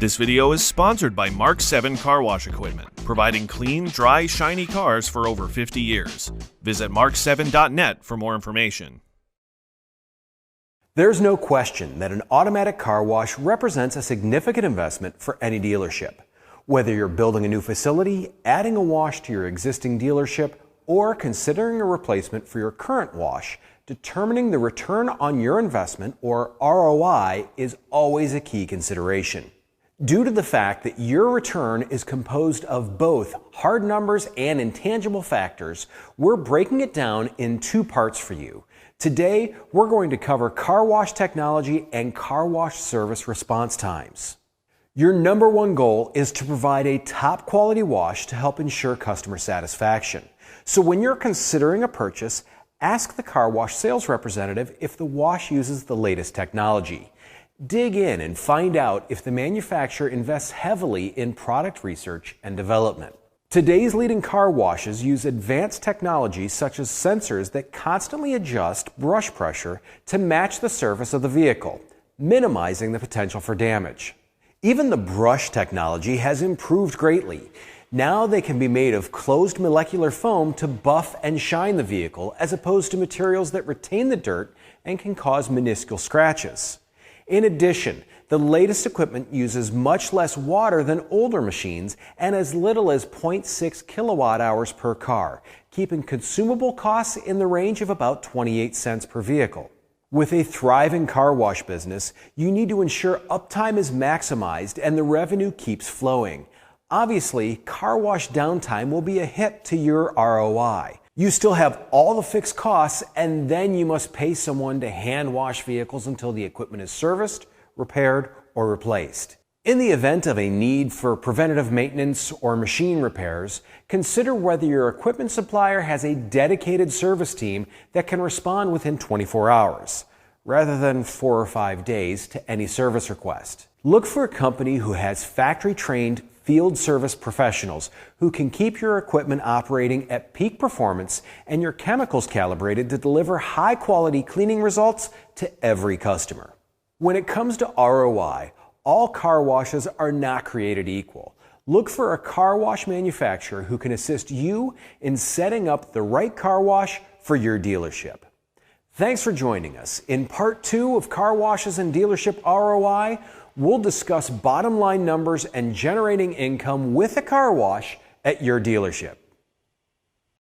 This video is sponsored by Mark 7 Car Wash Equipment, providing clean, dry, shiny cars for over 50 years. Visit mark7.net for more information. There's no question that an automatic car wash represents a significant investment for any dealership. Whether you're building a new facility, adding a wash to your existing dealership, or considering a replacement for your current wash, determining the return on your investment, or ROI, is always a key consideration. Due to the fact that your return is composed of both hard numbers and intangible factors, we're breaking it down in two parts for you. Today, we're going to cover car wash technology and car wash service response times. Your number one goal is to provide a top quality wash to help ensure customer satisfaction. So when you're considering a purchase, ask the car wash sales representative if the wash uses the latest technology. Dig in and find out if the manufacturer invests heavily in product research and development. Today's leading car washes use advanced technology such as sensors that constantly adjust brush pressure to match the surface of the vehicle, minimizing the potential for damage. Even the brush technology has improved greatly. Now they can be made of closed molecular foam to buff and shine the vehicle, as opposed to materials that retain the dirt and can cause minuscule scratches. In addition, the latest equipment uses much less water than older machines and as little as 0.6 kilowatt hours per car, keeping consumable costs in the range of about 28 cents per vehicle. With a thriving car wash business, you need to ensure uptime is maximized and the revenue keeps flowing. Obviously, car wash downtime will be a hit to your ROI. You still have all the fixed costs, and then you must pay someone to hand wash vehicles until the equipment is serviced, repaired, or replaced. In the event of a need for preventative maintenance or machine repairs, consider whether your equipment supplier has a dedicated service team that can respond within 24 hours, rather than 4 or 5 days to any service request. Look for a company who has factory-trained field service professionals who can keep your equipment operating at peak performance and your chemicals calibrated to deliver high-quality cleaning results to every customer. When it comes to ROI, all car washes are not created equal. Look for a car wash manufacturer who can assist you in setting up the right car wash for your dealership. Thanks for joining us. In part 2 of Car Washes and Dealership ROI, we'll discuss bottom line numbers and generating income with a car wash at your dealership.